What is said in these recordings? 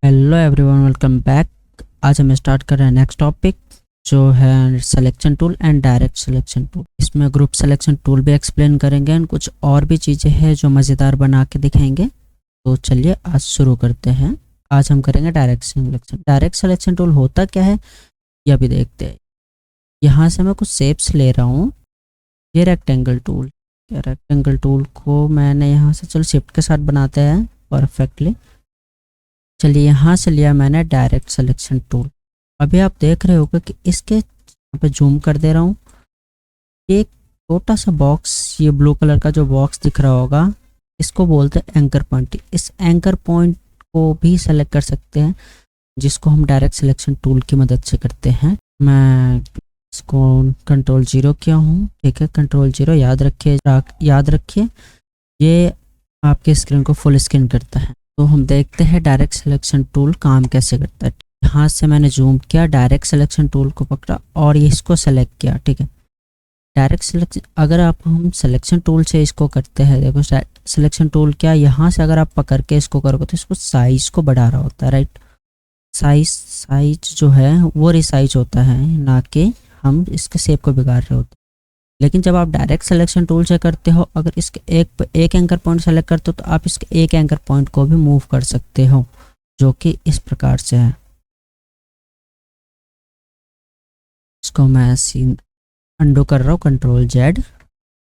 Hello everyone, welcome back. आज हम start कर रहे हैं नेक्स्ट टॉपिक जो है selection tool and direct selection tool. इसमें ग्रुप सिलेक्शन टूल भी एक्सप्लेन करेंगे एंड कुछ और भी चीज़ें हैं जो मज़ेदार बना के दिखाएंगे। तो चलिए आज शुरू करते हैं। आज हम करेंगे direct selection. Direct selection tool होता क्या है ये अभी देखते हैं। यहाँ से मैं कुछ शेप्स ले रहा हूँ। ये रेक्टेंगल टूल, रेक्टेंगल टूल को मैंने यहाँ से चलो शिफ्ट के साथ बनाते हैं परफेक्टली। चलिए यहाँ से लिया मैंने डायरेक्ट सिलेक्शन टूल। अभी आप देख रहे होगे कि इसके यहाँ पे जूम कर दे रहा हूँ। एक छोटा सा बॉक्स, ये ब्लू कलर का जो बॉक्स दिख रहा होगा, इसको बोलते हैं एंकर पॉइंट। इस एंकर पॉइंट को भी सेलेक्ट कर सकते हैं, जिसको हम डायरेक्ट सिलेक्शन टूल की मदद से करते हैं। मैं इसको कंट्रोल 0 किया हूँ, ठीक है। कंट्रोल 0 याद रखिए ये आपके स्क्रीन को फुल स्क्रीन करता है। तो हम देखते हैं डायरेक्ट सिलेक्शन टूल काम कैसे करता है। यहाँ से मैंने जूम किया, डायरेक्ट सिलेक्शन टूल को पकड़ा और ये इसको सेलेक्ट किया, ठीक है। डायरेक्ट सिलेक्शन, अगर आप हम सिलेक्शन टूल से इसको करते हैं, देखो सिलेक्शन टूल क्या, यहाँ से अगर आप पकड़ के इसको करोगे तो इसको साइज को बढ़ा रहा होता है, राइट। साइज जो है वो रिसाइज होता है, ना कि हम इसके शेप को बिगाड़ रहे होते हैं। लेकिन जब आप डायरेक्ट सिलेक्शन टूल से करते हो, अगर इसके एक एंकर पॉइंट सेलेक्ट करते हो तो आप इसके एक एंकर पॉइंट को भी मूव कर सकते हो, जो कि इस प्रकार से है। इसको मैं सीन अंडू कर रहा हूँ, कंट्रोल Z।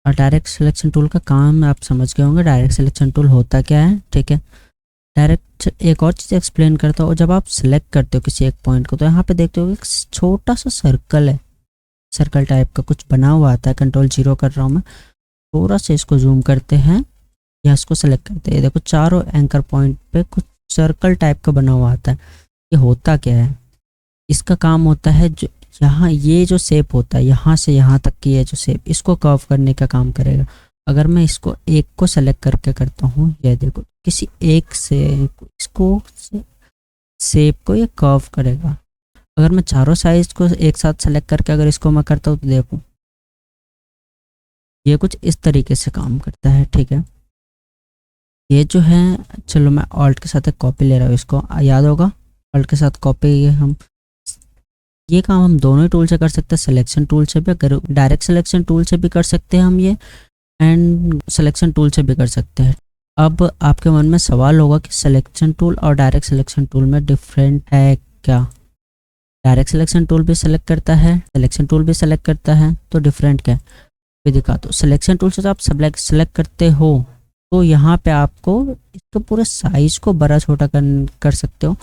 और डायरेक्ट सिलेक्शन टूल का काम आप समझ गए होंगे। डायरेक्ट सिलेक्शन टूल होता क्या है, ठीक है। डायरेक्ट एक और चीज़ एक्सप्लेन करता हूँ। जब आप सिलेक्ट करते हो किसी एक पॉइंट को, तो यहाँ पे देखते हो छोटा सा सर्कल है, सर्कल टाइप का कुछ बना हुआ आता है। कंट्रोल 0 कर रहा हूँ मैं, थोड़ा सा इसको जूम करते हैं या इसको सेलेक्ट करते हैं। देखो चारों एंकर पॉइंट पे कुछ सर्कल टाइप का बना हुआ आता है। ये होता क्या है, इसका काम होता है जो यहाँ ये जो शेप होता है, यहाँ से यहाँ तक की ये जो शेप, इसको कर्व करने का काम करेगा। अगर मैं इसको एक को सेलेक्ट करके करता हूँ, ये देखो किसी एक से इसको शेप को ये कर्व करेगा। अगर मैं चारों साइज को एक साथ सेलेक्ट करके अगर इसको मैं करता हूँ तो देखो ये कुछ इस तरीके से काम करता है, ठीक है। ये जो है, चलो मैं ऑल्ट के साथ एक कॉपी ले रहा हूँ, इसको याद होगा ऑल्ट के साथ कॉपी। ये काम हम दोनों ही टूल से कर सकते हैं, सिलेक्शन टूल से भी, अगर डायरेक्ट सिलेक्शन टूल से भी कर सकते हैं हम ये, एंड सिलेक्शन टूल से भी कर सकते हैं। अब आपके मन में सवाल होगा कि सिलेक्शन टूल और डायरेक्ट सिलेक्शन टूल में डिफरेंट है क्या। डायरेक्ट सिलेक्शन टूल भी सेलेक्ट करता है, सिलेक्शन टूल भी सेलेक्ट करता है, तो डिफरेंट क्या है भी दिखा। तो सिलेक्शन टूल से जब आप सेलेक्ट करते हो तो यहाँ पे आपको इसके पूरे साइज को बड़ा छोटा कर सकते हो।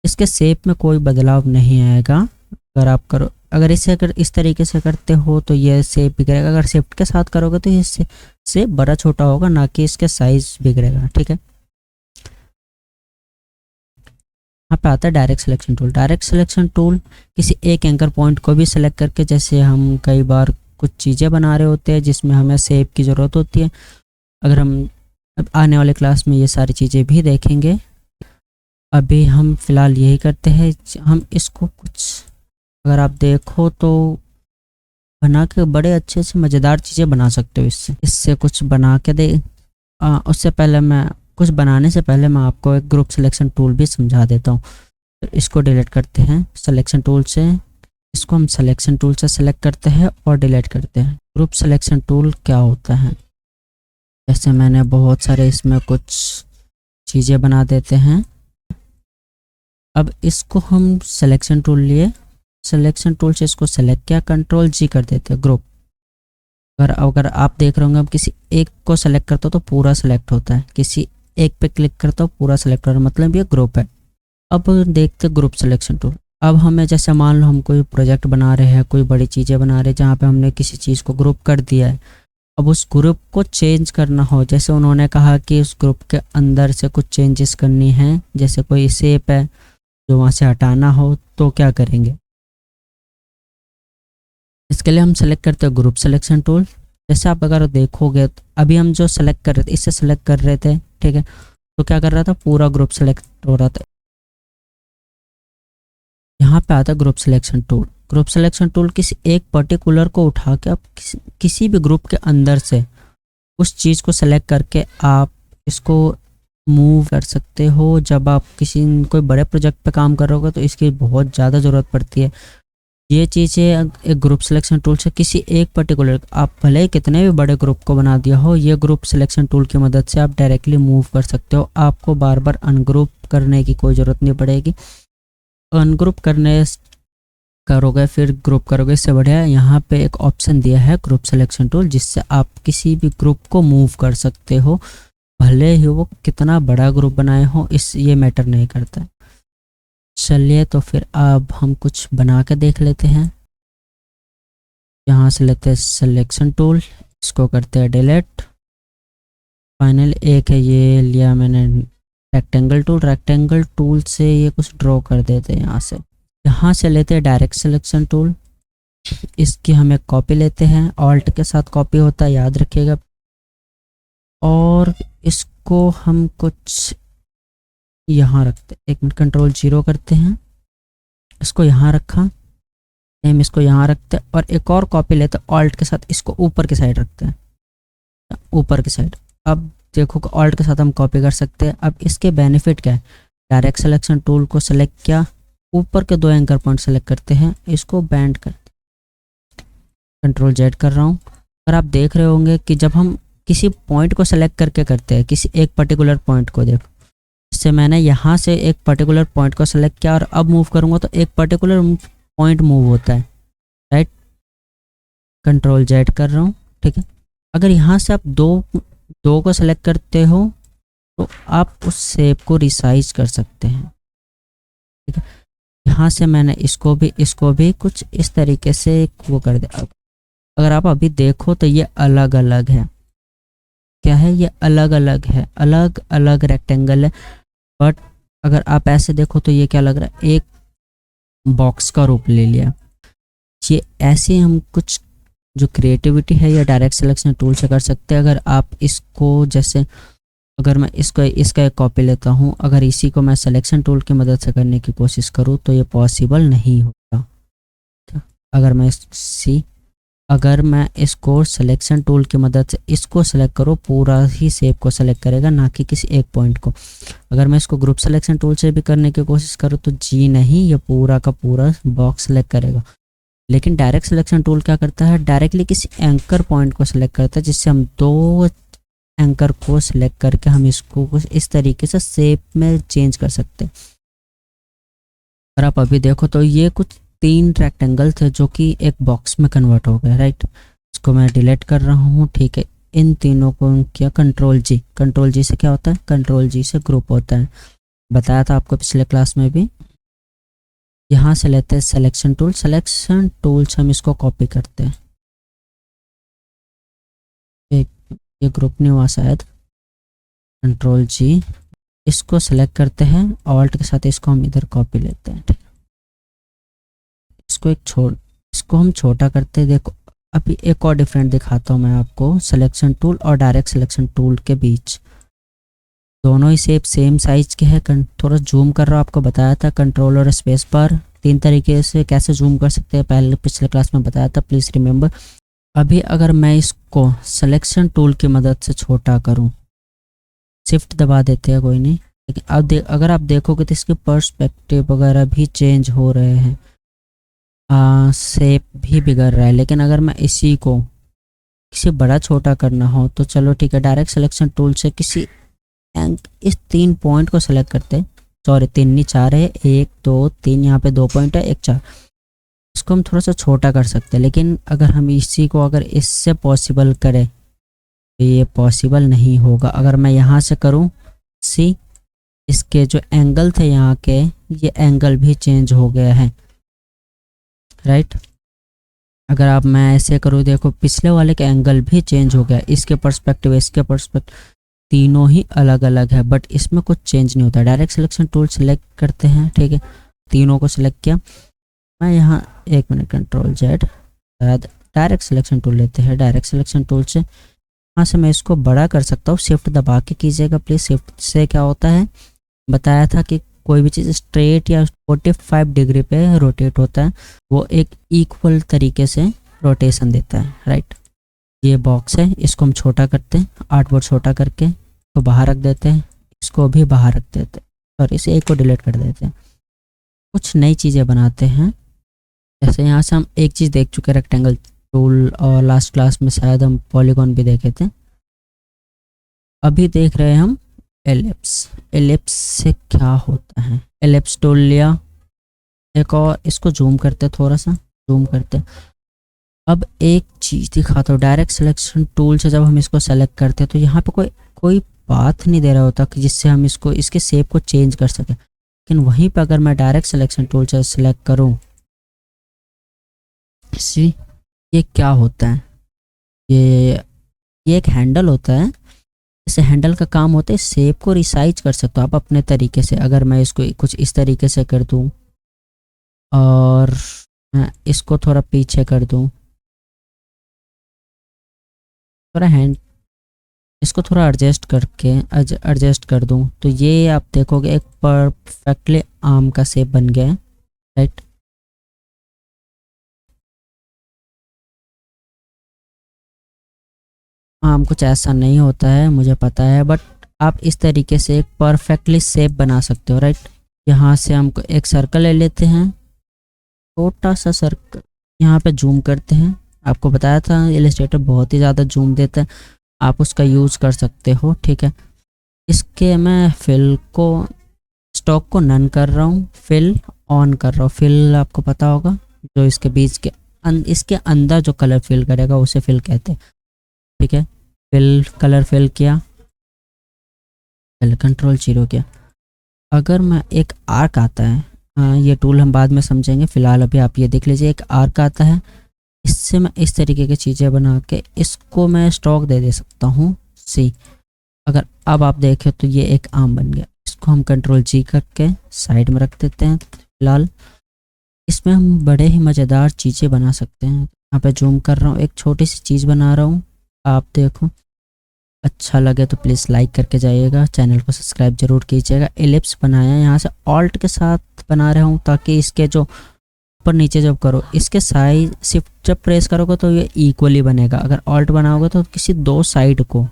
इसके शेप में कोई बदलाव नहीं आएगा। अगर आप करो, अगर इस तरीके से करते हो तो ये शेप बिगड़ेगा। अगर शिफ्ट के साथ करोगे तो ये शेप बड़ा छोटा होगा, ना कि इसके साइज बिगड़ेगा, ठीक है। यहाँ पे आता है direct selection tool. Direct selection tool किसी एक एंकर पॉइंट को भी सिलेक्ट करके, जैसे हम कई बार कुछ चीज़ें बना रहे होते हैं जिसमें हमें शेप की ज़रूरत होती है। अगर हम आने वाले क्लास में ये सारी चीज़ें भी देखेंगे, अभी हम फिलहाल यही करते हैं। हम इसको कुछ, अगर आप देखो तो बना के बड़े अच्छे से मज़ेदार चीज़ें बना सकते हो इससे कुछ बना के दे। उससे पहले मैं कुछ बनाने से पहले मैं आपको एक ग्रुप सिलेक्शन टूल भी समझा देता हूँ। तो इसको डिलीट करते हैं सिलेक्शन टूल से, इसको हम सिलेक्शन टूल से सेलेक्ट करते हैं और डिलीट करते हैं। ग्रुप सिलेक्शन टूल क्या होता है, जैसे मैंने बहुत सारे इसमें कुछ चीज़ें बना देते हैं। अब इसको हम सिलेक्शन टूल लिए, सिलेक्शन टूल से इसको सेलेक्ट किया, कंट्रोल G कर देते हैं ग्रुप। अगर आप देख रहे होंगे, हम किसी एक को सेलेक्ट करते हो तो पूरा सेलेक्ट होता है, किसी एक पे क्लिक करता हो पूरा सेलेक्ट हो रहा है, मतलब ये ग्रुप है। अब देखते ग्रुप सिलेक्शन टूल। अब हमें जैसे मान लो हम कोई प्रोजेक्ट बना रहे हैं, कोई बड़ी चीज़ें बना रहे हैं जहाँ पे हमने किसी चीज़ को ग्रुप कर दिया है। अब उस ग्रुप को चेंज करना हो, जैसे उन्होंने कहा कि उस ग्रुप के अंदर से कुछ चेंजेस करनी है, जैसे कोई शेप है जो वहाँ से हटाना हो, तो क्या करेंगे। इसके लिए हम सेलेक्ट करते हैं ग्रुप सिलेक्शन टूल। जैसे आप अगर देखोगे तो अभी हम जो सेलेक्ट कर रहे थे, इससे सेलेक्ट कर रहे थे, ठीक है। तो क्या कर रहा था, पूरा ग्रुप सेलेक्ट हो रहा था। यहाँ पे आता है group selection tool. Group selection tool किसी एक पर्टिकुलर को उठा के आप किसी भी ग्रुप के अंदर से उस चीज़ को सेलेक्ट करके आप इसको मूव कर सकते हो। जब आप किसी कोई बड़े प्रोजेक्ट पे काम कर रहे होगे तो इसकी बहुत ज़्यादा ज़रूरत पड़ती है। ये चीज़ें एक ग्रुप सिलेक्शन टूल से किसी एक पर्टिकुलर, आप भले ही कितने भी बड़े ग्रुप को बना दिया हो, ये ग्रुप सिलेक्शन टूल की मदद से आप डायरेक्टली मूव कर सकते हो। आपको बार बार अनग्रुप करने की कोई ज़रूरत नहीं पड़ेगी। अनग्रुप करने करोगे फिर ग्रुप करोगे, इससे बढ़िया यहाँ पे एक ऑप्शन दिया है ग्रुप सिलेक्शन टूल, जिससे आप किसी भी ग्रुप को मूव कर सकते हो, भले ही वो कितना बड़ा ग्रुप बनाए हो, इस ये मैटर नहीं करता है। चलिए तो फिर अब हम कुछ बना के देख लेते हैं। यहाँ से लेते हैं सिलेक्शन टूल, इसको करते हैं डिलीट। फाइनल एक है ये लिया मैंने रेक्टेंगल टूल, रेक्टेंगल टूल से ये कुछ ड्रॉ कर देते हैं। यहाँ से लेते हैं डायरेक्ट सिलेक्शन टूल, इसकी हम एक कॉपी लेते हैं, ऑल्ट के साथ कॉपी होता है याद रखिएगा। और इसको हम कुछ यहाँ रखते हैं, एक मिनट कंट्रोल 0 करते हैं, इसको यहाँ रखा, सेम इसको यहाँ रखते हैं और एक और कॉपी लेते हैं ऑल्ट के साथ, इसको ऊपर की साइड रखते हैं, ऊपर की साइड। अब देखो ऑल्ट के साथ हम कॉपी कर सकते हैं। अब इसके बेनिफिट क्या है, डायरेक्ट सिलेक्शन टूल को सेलेक्ट किया, ऊपर के 2 एंकर पॉइंट सेलेक्ट करते हैं, इसको बैंड करते हैं, कंट्रोल Z कर रहा हूँ। और आप देख रहे होंगे कि जब हम किसी पॉइंट को सेलेक्ट करके करते हैं, किसी एक पर्टिकुलर पॉइंट को, देखो इससे मैंने यहाँ से एक पर्टिकुलर पॉइंट को सेलेक्ट किया और अब मूव करूँगा तो एक पर्टिकुलर पॉइंट मूव होता है, राइट। कंट्रोल Z कर रहा हूँ, ठीक है। अगर यहाँ से आप दो को सेलेक्ट करते हो तो आप उस शेप को रिसाइज कर सकते हैं, ठीक है। यहाँ से मैंने इसको भी कुछ इस तरीके से वो कर दिया। अगर आप अभी देखो तो ये अलग अलग है, क्या है, ये अलग अलग है, अलग अलग रेक्टेंगल है। बट अगर आप ऐसे देखो तो ये क्या लग रहा है, एक बॉक्स का रूप ले लिया। ये ऐसे हम कुछ जो क्रिएटिविटी है ये डायरेक्ट सिलेक्शन टूल से कर सकते हैं। अगर आप इसको, जैसे अगर मैं इसका एक कॉपी लेता हूँ, अगर इसी को मैं सिलेक्शन टूल की मदद से करने की कोशिश करूँ तो ये पॉसिबल नहीं होगा। अगर मैं इसको सिलेक्शन टूल की मदद से इसको सेलेक्ट करूँ, पूरा ही शेप को सेलेक्ट करेगा, ना कि किसी एक पॉइंट को। अगर मैं इसको ग्रुप सिलेक्शन टूल से भी करने की कोशिश करूँ तो जी नहीं, ये पूरा का पूरा बॉक्स सेलेक्ट करेगा। लेकिन डायरेक्ट सिलेक्शन टूल क्या करता है, डायरेक्टली किसी एंकर पॉइंट को सिलेक्ट करता है, जिससे हम 2 एंकर को सिलेक्ट करके हम इसको कुछ इस तरीके से शेप में चेंज कर सकते हैं। अगर आप अभी देखो तो ये कुछ 3 रेक्टेंगल थे जो कि एक बॉक्स में कन्वर्ट हो गए, राइट। इसको मैं डिलीट कर रहा हूँ, ठीक है। इन तीनों को किया कंट्रोल जी से क्या होता है, कंट्रोल जी से ग्रुप होता है, बताया था आपको पिछले क्लास में भी। यहाँ से लेते हैं सिलेक्शन टूल से हम इसको कॉपी करते हैं, ये ग्रुप नहीं हुआ शायद, कंट्रोल जी, इसको सेलेक्ट करते हैं, ऑल्ट के साथ इसको हम इधर कॉपी लेते हैं, ठीक है। इसको हम छोटा करते हैं। देखो अभी एक और डिफरेंट दिखाता हूँ मैं आपको, सिलेक्शन टूल और डायरेक्ट सिलेक्शन टूल के बीच दोनों ही शेप सेम साइज के हैं। थोड़ा जूम कर रहा हूँ, आपको बताया था कंट्रोल और स्पेस बार 3 तरीके से कैसे जूम कर सकते हैं, पहले पिछले क्लास में बताया था, प्लीज़ रिमेंबर। अभी अगर मैं इसको सिलेक्शन टूल की मदद से छोटा करूं, शिफ्ट दबा देते हैं, कोई नहीं, लेकिन अब अगर आप देखोगे तो इसके पर्सपेक्टिव वगैरह भी चेंज हो रहे हैं, शेप भी बिगड़ रहा है। लेकिन अगर मैं इसी को किसी बड़ा छोटा करना हो तो चलो ठीक है, डायरेक्ट सिलेक्शन टूल से इस 3 पॉइंट को सेलेक्ट करते हैं, सॉरी 3 नहीं 4 है, 1 2 3, यहाँ पे 2 पॉइंट है, 1 4, इसको हम थोड़ा सा छोटा कर सकते हैं। लेकिन अगर हम इसी को अगर इससे पॉसिबल करें तो ये पॉसिबल नहीं होगा। अगर मैं यहाँ से करूँ, इसके जो एंगल थे यहाँ के, ये एंगल भी चेंज हो गया है, राइट। अगर मैं ऐसे करूँ, देखो पिछले वाले का एंगल भी चेंज हो गया, इसके पर्सपेक्टिव तीनों ही अलग अलग है, बट इसमें कुछ चेंज नहीं होता। डायरेक्ट सिलेक्शन टूल सेलेक्ट करते हैं, ठीक है, तीनों को सिलेक्ट किया। मैं यहाँ एक minute control Z, direct selection tool लेते हैं, डायरेक्ट सिलेक्शन टूल से यहाँ से मैं इसको बड़ा कर सकता हूँ, शिफ्ट दबा के कीजिएगा प्लीज़। शिफ्ट से क्या होता है, बताया था कि कोई भी चीज़ स्ट्रेट या 45 डिग्री पे रोटेट होता है, वो एक इक्वल तरीके से रोटेशन देता है, राइट। ये बॉक्स है, इसको हम छोटा करते हैं, 8 बार छोटा करके तो बाहर रख देते हैं, इसको भी बाहर रख देते हैं और इस एक को डिलीट कर देते हैं। कुछ नई चीज़ें बनाते हैं। जैसे यहाँ से हम एक चीज़ देख चुके हैं रेक्टेंगल टूल, और लास्ट क्लास में शायद हम पॉलीगॉन भी देखे थे। अभी देख रहे हैं हम एलिप्स। एलिप्स से क्या होता है? एलिप्स टूल लिया एक, और इसको जूम करते, थोड़ा सा जूम करते। अब एक चीज़ दिखाता हूँ, डायरेक्ट सिलेक्शन टूल से जब हम इसको सेलेक्ट करते हैं तो यहाँ पे कोई पाथ नहीं दे रहा होता कि जिससे हम इसको इसके शेप को चेंज कर सकें। लेकिन वहीं पर अगर मैं डायरेक्ट सिलेक्शन टूल से सेलेक्ट करूँ, सी ये क्या होता है, ये एक हैंडल होता है। इस हैंडल का काम होता है शेप को रिसाइज कर सकते हो आप अपने तरीके से। अगर मैं इसको कुछ इस तरीके से कर दूं और मैं इसको थोड़ा पीछे कर दूं, थोड़ा हैंड इसको थोड़ा एडजस्ट कर दूं, तो ये आप देखोगे एक परफेक्टली आर्म का शेप बन गया है, राइट। आर्म कुछ ऐसा नहीं होता है, मुझे पता है, बट आप इस तरीके से एक परफेक्टली शेप बना सकते हो, राइट। यहाँ से हम एक सर्कल ले लेते हैं, छोटा सा सर्कल, यहाँ पे जूम करते हैं। आपको बताया था इलस्ट्रेटर बहुत ही ज़्यादा जूम देता है, आप उसका यूज़ कर सकते हो, ठीक है। इसके मैं फिल को, स्टॉक को नन कर रहा हूँ, फिल ऑन कर रहा हूँ। फिल आपको पता होगा, जो इसके बीच के इसके अंदर जो कलर फिल करेगा उसे फिल कहते हैं, ठीक है। फिल कलर फिल किया, कंट्रोल 0 किया। अगर मैं एक आर्क आता है, हाँ ये टूल हम बाद में समझेंगे, फिलहाल अभी आप ये देख लीजिए। एक आर्क आता है, इससे मैं इस तरीके की चीज़ें बना के इसको मैं स्टॉक दे सकता हूँ सी। अगर अब आप देखें तो ये एक आर्म बन गया। इसको हम कंट्रोल G करके साइड में रख देते हैं फिलहाल। इसमें हम बड़े ही मज़ेदार चीज़ें बना सकते हैं। यहाँ पे जूम कर रहा हूँ, एक छोटी सी चीज़ बना रहा हूँ, आप देखो। अच्छा लगे तो प्लीज़ लाइक करके जाइएगा, चैनल को सब्सक्राइब जरूर कीजिएगा। एलिप्स बनाया, यहाँ से ऑल्ट के साथ बना रहा हूँ ताकि इसके जो ऊपर नीचे जब करो, इसके साइड शिफ्ट जब प्रेस करोगे तो ये इक्वली बनेगा। अगर ऑल्ट बनाओगे तो किसी दो साइड को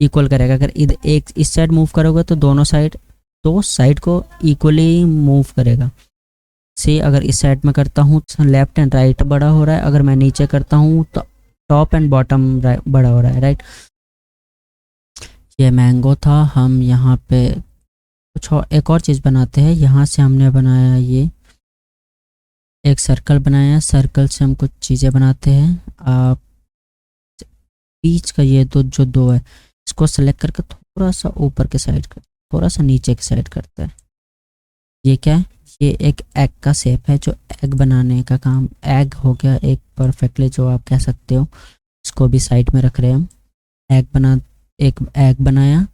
इक्वल करेगा। अगर इधर एक इस साइड मूव करोगे तो दोनों साइड, दो साइड को इक्वली मूव करेगा। से अगर इस साइड में करता हूँ तो लेफ्ट एंड राइट बड़ा हो रहा है, अगर मैं नीचे करता हूँ तो टॉप एंड बॉटम बड़ा हो रहा है, राइट। ये मैंगो था। हम यहाँ पे कुछ और एक और चीज़ बनाते हैं। यहाँ से हमने बनाया ये एक सर्कल बनाया, सर्कल से हम कुछ चीज़ें बनाते हैं। आप बीच का ये दो है, इसको सेलेक्ट करके थोड़ा सा ऊपर के साइड कर, थोड़ा सा नीचे की साइड करते हैं। ये क्या है? ये एक एग का शेप है, जो एग बनाने का काम, एग हो गया एक परफेक्टली, जो आप कह सकते हो। इसको भी साइड में रख रहे हैं हम। एक एग बनाया।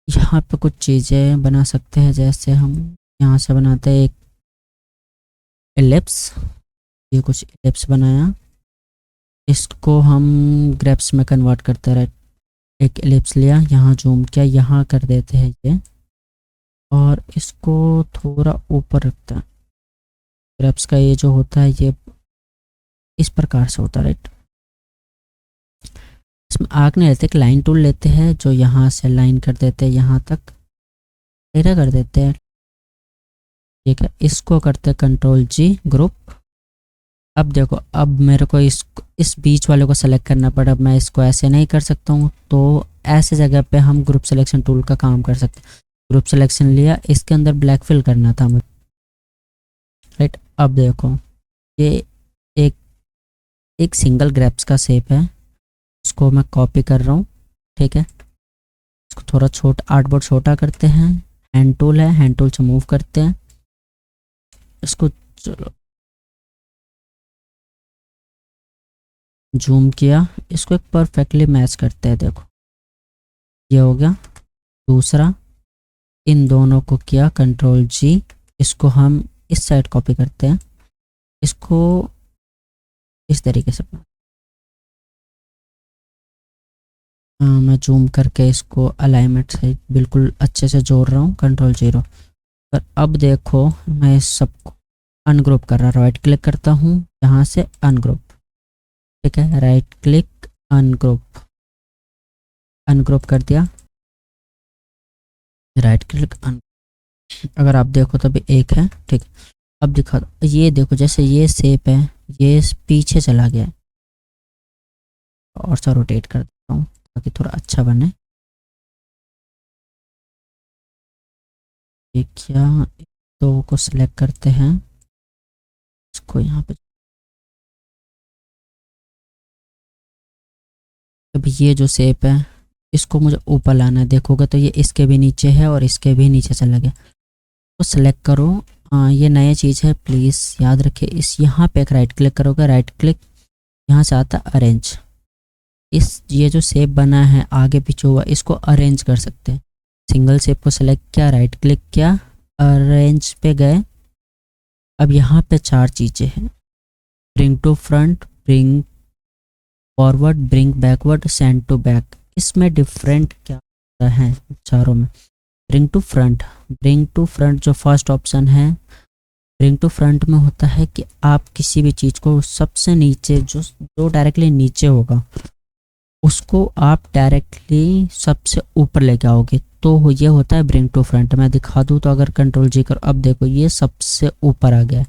यहाँ पे कुछ चीज़ें बना सकते हैं, जैसे हम यहाँ से बनाते हैं एक एलिप्स। ये कुछ एलिप्स बनाया, इसको हम ग्रेप्स में कन्वर्ट करते हैं, राइट। एक एलिप्स लिया, यहाँ जूम किया, यहाँ कर देते हैं ये, और इसको थोड़ा ऊपर रखते हैं। ग्रेप्स का ये जो होता है ये इस प्रकार से होता है, राइट। इसमें आर्क नहीं लेते, एक लाइन टूल लेते हैं, जो यहाँ से लाइन कर देते हैं, यहाँ तक तेरा कर देते हैं, ठीक है। इसको करते हैं कंट्रोल G ग्रुप। अब देखो, अब मेरे को इस बीच वाले को सेलेक्ट करना पड़ा। अब मैं इसको ऐसे नहीं कर सकता हूँ, तो ऐसे जगह पे हम ग्रुप सिलेक्शन टूल का काम कर सकते हैं। ग्रुप सिलेक्शन लिया, इसके अंदर ब्लैक फिल करना था हमें, राइट। अब देखो, ये एक सिंगल ग्रेप्स का शेप है, इसको मैं कॉपी कर रहा हूँ, ठीक है। इसको थोड़ा आर्टबोर्ड छोटा करते हैं। हैंड टूल है, हैंड टूल से मूव करते हैं इसको, चलो जूम किया, इसको एक परफेक्टली मैच करते हैं। देखो ये हो गया। दूसरा, इन दोनों को किया कंट्रोल G, इसको हम इस साइड कॉपी करते हैं, इसको इस तरीके से। मैं जूम करके इसको अलाइनमेंट से बिल्कुल अच्छे से जोड़ रहा हूँ, कंट्रोल 0। पर अब देखो, मैं इस सबको अनग्रुप कर रहा, राइट क्लिक करता हूँ, यहाँ से अनग्रुप, ठीक है। राइट क्लिक, अनग्रुप, अनग्रुप कर दिया। राइट क्लिक अगर आप देखो तो भी एक है, ठीक है। अब दिखा दो, ये देखो जैसे ये शेप है, ये पीछे चला गया है, और सा रोटेट कर देता हूँ ताकि थोड़ा अच्छा बने। ये क्या, दो को सिलेक्ट करते हैं, इसको यहाँ पे। अभी ये जो शेप है इसको मुझे ऊपर लाना है, देखोगे तो ये इसके भी नीचे है और इसके भी नीचे चला गया। तो सिलेक्ट करो, ये नया चीज़ है प्लीज़ याद रखिए। इस यहाँ पे एक राइट क्लिक करोगे, राइट क्लिक यहाँ से आता है अरेंज। इस ये जो शेप बना है आगे पीछे हुआ, इसको अरेंज कर सकते हैं। सिंगल शेप को सिलेक्ट किया, राइट क्लिक किया, अरेंज पे गए। अब यहाँ पे चार चीज़ें हैं, bring to front, bring forward, bring backward, send to back. इसमें डिफरेंट क्या होता है चारों में? Bring to front, bring to front जो फर्स्ट ऑप्शन है, ब्रिंग टू फ्रंट में होता है कि आप किसी भी चीज़ को सबसे नीचे जो डायरेक्टली नीचे होगा उसको आप डायरेक्टली सबसे ऊपर लेके आओगे, तो ये होता है ब्रिंग टू फ्रंट। मैं दिखा दूँ तो अगर कंट्रोल जी करो, अब देखो ये सबसे ऊपर आ गया है,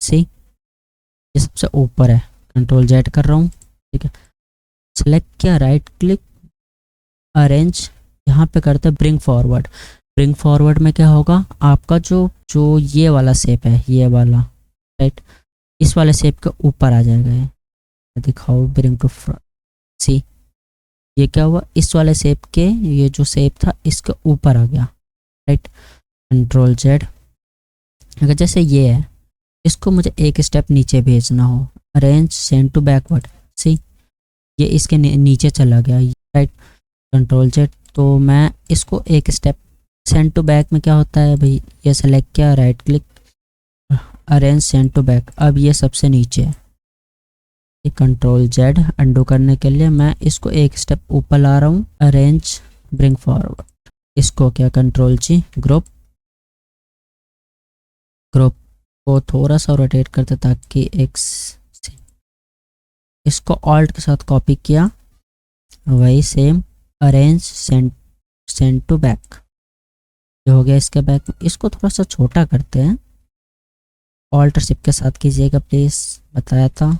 सी ये सबसे ऊपर है। कंट्रोल जेड कर रहा हूँ, ठीक है। सेलेक्ट किया, राइट क्लिक, अरेंज, यहाँ पे करते हैं ब्रिंग फॉरवर्ड। ब्रिंग फॉरवर्ड में क्या होगा, आपका जो जो ये वाला शेप है, ये वाला, राइट, इस वाले शेप के ऊपर आ जाएगा ये। दिखाओ ब्रिंग टू फ्रंट, सी ये क्या हुआ, इस वाले शेप के, ये जो शेप था इसके ऊपर आ गया, राइट। Control Z. अगर जैसे ये है, इसको मुझे एक स्टेप नीचे भेजना हो, अरेंज, सेंड टू बैकवर्ड, सी ये इसके नीचे चला गया, राइट। Control Z. तो मैं इसको एक स्टेप, सेंड टू बैक में क्या होता है भाई, ये सेलेक्ट किया, right click, arrange, send to back. अब ये सबसे नीचे है, कंट्रोल जेड अंडू करने के लिए मैं इसको एक स्टेप ऊपर ला रहा हूँ, अरेंज, ब्रिंग फॉरवर्ड। इसको क्या, कंट्रोल जी, ग्रुप, ग्रुप को थोड़ा सा रोटेट करते ताकि एक, इसको ऑल्ट के साथ कॉपी किया, वही same, arrange, send to back. ये हो गया इसके बैक। इसको थोड़ा सा छोटा करते हैं, ऑल्ट शिफ्ट के साथ कीजिएगा प्लीज, बताया था,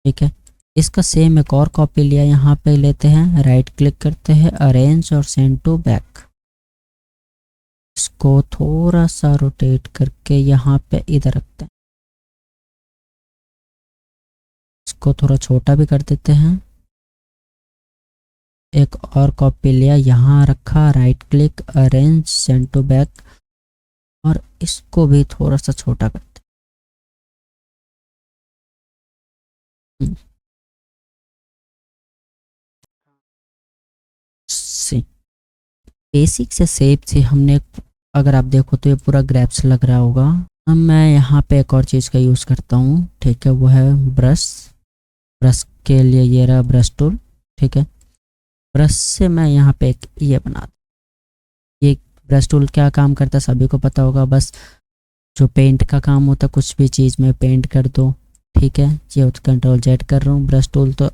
ठीक है। इसका सेम एक और कॉपी लिया, यहाँ पे लेते हैं, राइट क्लिक करते हैं, अरेंज और सेंड टू बैक। इसको थोड़ा सा रोटेट करके यहाँ पे इधर रखते हैं, इसको थोड़ा छोटा भी कर देते हैं। एक और कॉपी लिया, यहाँ रखा, right click, arrange, send to back, और इसको भी थोड़ा सा छोटा करते हैं। बेसिक से शेप से हमने, अगर आप देखो तो ये पूरा ग्रैप्स लग रहा होगा। अब मैं यहाँ पे एक और चीज़ का यूज़ करता हूँ, ठीक है, वो है ब्रश। ब्रश के लिए ये रहा ब्रश टूल, ठीक है। ब्रश से मैं यहाँ पे एक ये बना, ये ब्रश टूल क्या काम करता है सभी को पता होगा, बस जो पेंट का काम होता है, कुछ भी चीज़ में पेंट कर दो, ठीक है। ये कंट्रोल जेड कर रहा हूँ। ब्रश टूल तो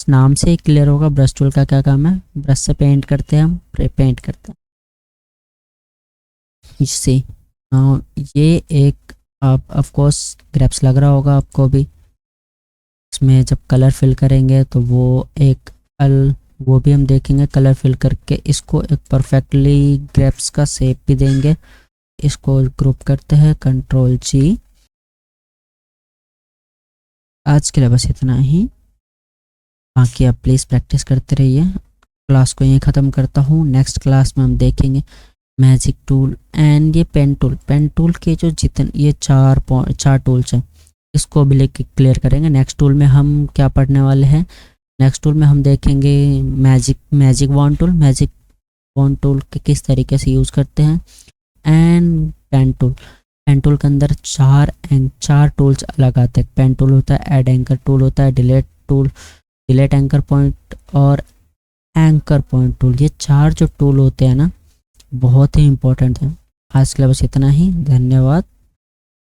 नाम से ही क्लियर होगा ब्रश टूल का क्या काम है, ब्रश से पेंट करते हैं हम, पेंट करते हैं इससे। ये एक, आप ऑफ कोर्स ग्रैप्स लग रहा होगा आपको भी, इसमें जब कलर फिल करेंगे तो वो भी हम देखेंगे, कलर फिल करके इसको एक परफेक्टली ग्रैप्स का शेप भी देंगे। इसको ग्रुप करते हैं, कंट्रोल जी। आज के लिए बस इतना ही, बाकी आप प्लीज़ प्रैक्टिस करते रहिए। क्लास को यहीं ख़त्म करता हूँ। नेक्स्ट क्लास में हम देखेंगे मैजिक टूल एंड ये पेन टूल। पेन टूल के जो जितने ये चार टूल्स हैं, इसको भी लेके क्लियर करेंगे। नेक्स्ट टूल में हम क्या पढ़ने वाले हैं, नेक्स्ट टूल में हम देखेंगे magic wand tool. Magic wand tool के किस तरीके से यूज़ करते हैं, and pen tool. Pen tool के अंदर चार टूल्स अलग आते हैं। पेन टूल होता है, ऐड एंकर टूल होता है, delete tool, delete anchor point और एंकर पॉइंट टूल। ये चार जो टूल होते हैं ना, बहुत ही इंपॉर्टेंट है। आज के लिए बस इतना ही, धन्यवाद।